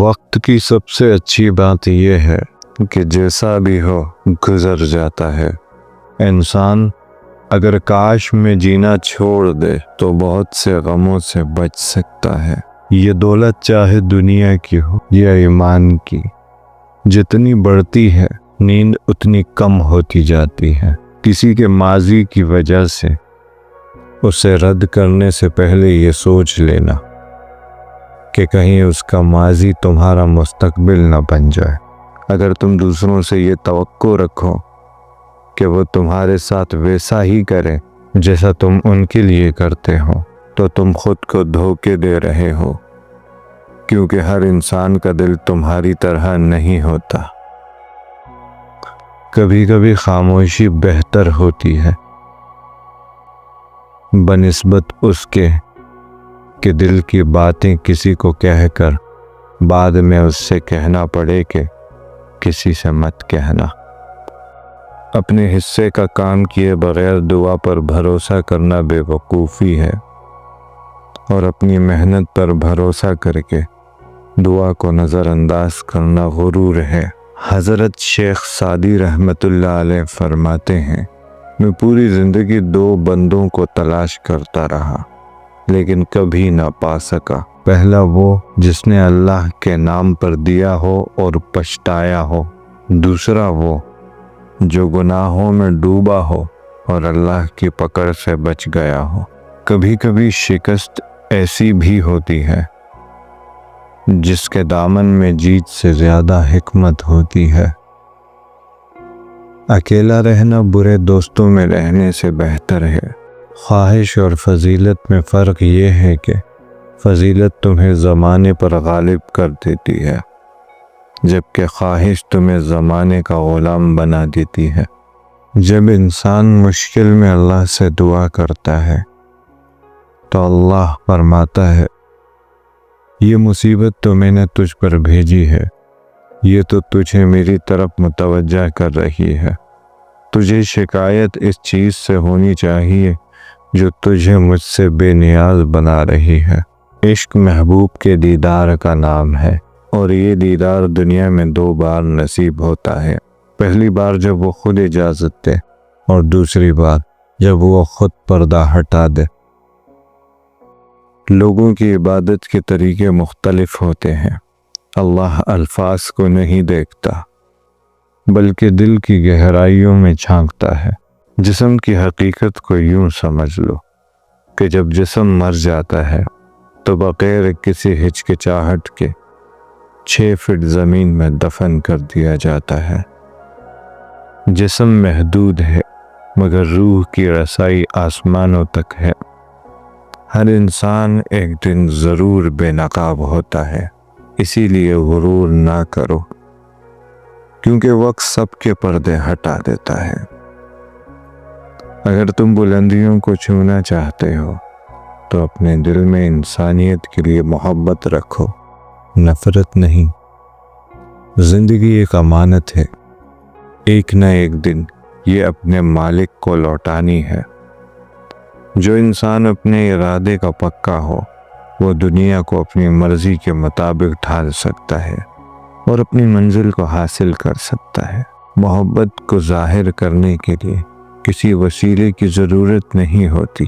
وقت کی سب سے اچھی بات یہ ہے کہ جیسا بھی ہو گزر جاتا ہے۔ انسان اگر کاش میں جینا چھوڑ دے تو بہت سے غموں سے بچ سکتا ہے۔ یہ دولت چاہے دنیا کی ہو یا ایمان کی، جتنی بڑھتی ہے نیند اتنی کم ہوتی جاتی ہے۔ کسی کے ماضی کی وجہ سے اسے رد کرنے سے پہلے یہ سوچ لینا کہ کہیں اس کا ماضی تمہارا مستقبل نہ بن جائے۔ اگر تم دوسروں سے یہ توقع رکھو کہ وہ تمہارے ساتھ ویسا ہی کریں جیسا تم ان کے لیے کرتے ہو تو تم خود کو دھوکے دے رہے ہو، کیونکہ ہر انسان کا دل تمہاری طرح نہیں ہوتا۔ کبھی کبھی خاموشی بہتر ہوتی ہے بنسبت اس کے کہ دل کی باتیں کسی کو کہہ کر بعد میں اس سے کہنا پڑے کہ کسی سے مت کہنا۔ اپنے حصے کا کام کیے بغیر دعا پر بھروسہ کرنا بے وقوفی ہے، اور اپنی محنت پر بھروسہ کر کے دعا کو نظر انداز کرنا غرور ہے۔ حضرت شیخ سعدی رحمۃ اللہ علیہ فرماتے ہیں، میں پوری زندگی دو بندوں کو تلاش کرتا رہا لیکن کبھی نہ پا سکا۔ پہلا وہ جس نے اللہ کے نام پر دیا ہو اور پچھتایا ہو، دوسرا وہ جو گناہوں میں ڈوبا ہو اور اللہ کی پکڑ سے بچ گیا ہو۔ کبھی کبھی شکست ایسی بھی ہوتی ہے جس کے دامن میں جیت سے زیادہ حکمت ہوتی ہے۔ اکیلا رہنا برے دوستوں میں رہنے سے بہتر ہے۔ خواہش اور فضیلت میں فرق یہ ہے کہ فضیلت تمہیں زمانے پر غالب کر دیتی ہے، جبکہ خواہش تمہیں زمانے کا غلام بنا دیتی ہے۔ جب انسان مشکل میں اللہ سے دعا کرتا ہے تو اللہ فرماتا ہے، یہ مصیبت تو میں نے تجھ پر بھیجی ہے، یہ تو تجھے میری طرف متوجہ کر رہی ہے۔ تجھے شکایت اس چیز سے ہونی چاہیے جو تجھے مجھ سے بے نیاز بنا رہی ہے۔ عشق محبوب کے دیدار کا نام ہے، اور یہ دیدار دنیا میں دو بار نصیب ہوتا ہے۔ پہلی بار جب وہ خود اجازت دے، اور دوسری بار جب وہ خود پردہ ہٹا دے۔ لوگوں کی عبادت کے طریقے مختلف ہوتے ہیں۔ اللہ الفاظ کو نہیں دیکھتا بلکہ دل کی گہرائیوں میں جھانکتا ہے۔ جسم کی حقیقت کو یوں سمجھ لو کہ جب جسم مر جاتا ہے تو بغیر کسی ہچکچاہٹ کے 6 فٹ زمین میں دفن کر دیا جاتا ہے۔ جسم محدود ہے مگر روح کی رسائی آسمانوں تک ہے۔ ہر انسان ایک دن ضرور بے نقاب ہوتا ہے، اسی لیے غرور نہ کرو، کیونکہ وقت سب کے پردے ہٹا دیتا ہے۔ اگر تم بلندیوں کو چھونا چاہتے ہو تو اپنے دل میں انسانیت کے لیے محبت رکھو، نفرت نہیں۔ زندگی ایک امانت ہے، ایک نہ ایک دن یہ اپنے مالک کو لوٹانی ہے۔ جو انسان اپنے ارادے کا پکا ہو وہ دنیا کو اپنی مرضی کے مطابق ڈھال سکتا ہے اور اپنی منزل کو حاصل کر سکتا ہے۔ محبت کو ظاہر کرنے کے لیے کسی وسیلے کی ضرورت نہیں ہوتی۔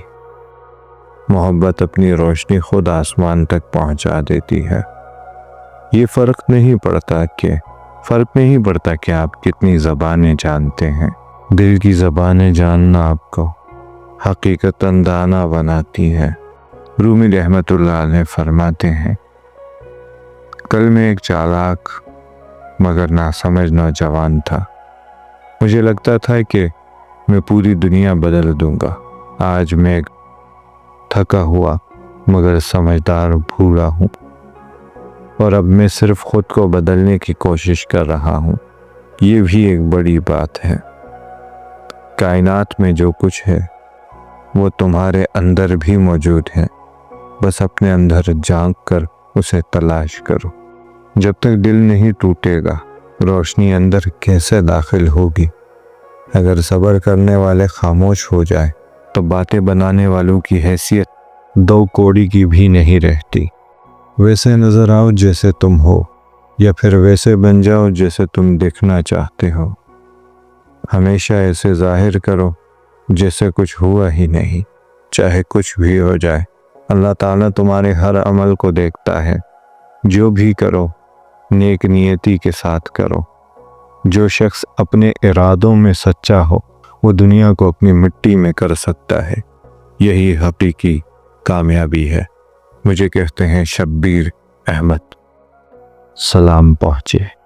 محبت اپنی روشنی خود آسمان تک پہنچا دیتی ہے۔ یہ فرق نہیں پڑتا کہ آپ کتنی زبانیں جانتے ہیں۔ دل کی زبانیں جاننا آپ کو حقیقتاً دانا بناتی ہے۔ رومی رحمۃ اللہ علیہ فرماتے ہیں، کل میں ایک چالاک مگر ناسمجھ نوجوان تھا۔ مجھے لگتا تھا کہ میں پوری دنیا بدل دوں گا۔ آج میں ایک تھکا ہوا مگر سمجھدار بوڑھا ہوں، اور اب میں صرف خود کو بدلنے کی کوشش کر رہا ہوں۔ یہ بھی ایک بڑی بات ہے۔ کائنات میں جو کچھ ہے وہ تمہارے اندر بھی موجود ہے، بس اپنے اندر جھانک کر اسے تلاش کرو۔ جب تک دل نہیں ٹوٹے گا روشنی اندر کیسے داخل ہوگی؟ اگر صبر کرنے والے خاموش ہو جائے تو باتیں بنانے والوں کی حیثیت 2 کوڑی کی بھی نہیں رہتی۔ ویسے نظر آؤ جیسے تم ہو، یا پھر ویسے بن جاؤ جیسے تم دکھنا چاہتے ہو۔ ہمیشہ ایسے ظاہر کرو جیسے کچھ ہوا ہی نہیں، چاہے کچھ بھی ہو جائے۔ اللہ تعالیٰ تمہارے ہر عمل کو دیکھتا ہے۔ جو بھی کرو نیک نیتی کے ساتھ کرو۔ جو شخص اپنے ارادوں میں سچا ہو وہ دنیا کو اپنی مٹی میں کر سکتا ہے۔ یہی حقیقی کامیابی ہے۔ مجھے کہتے ہیں شبیر احمد۔ سلام پہنچے۔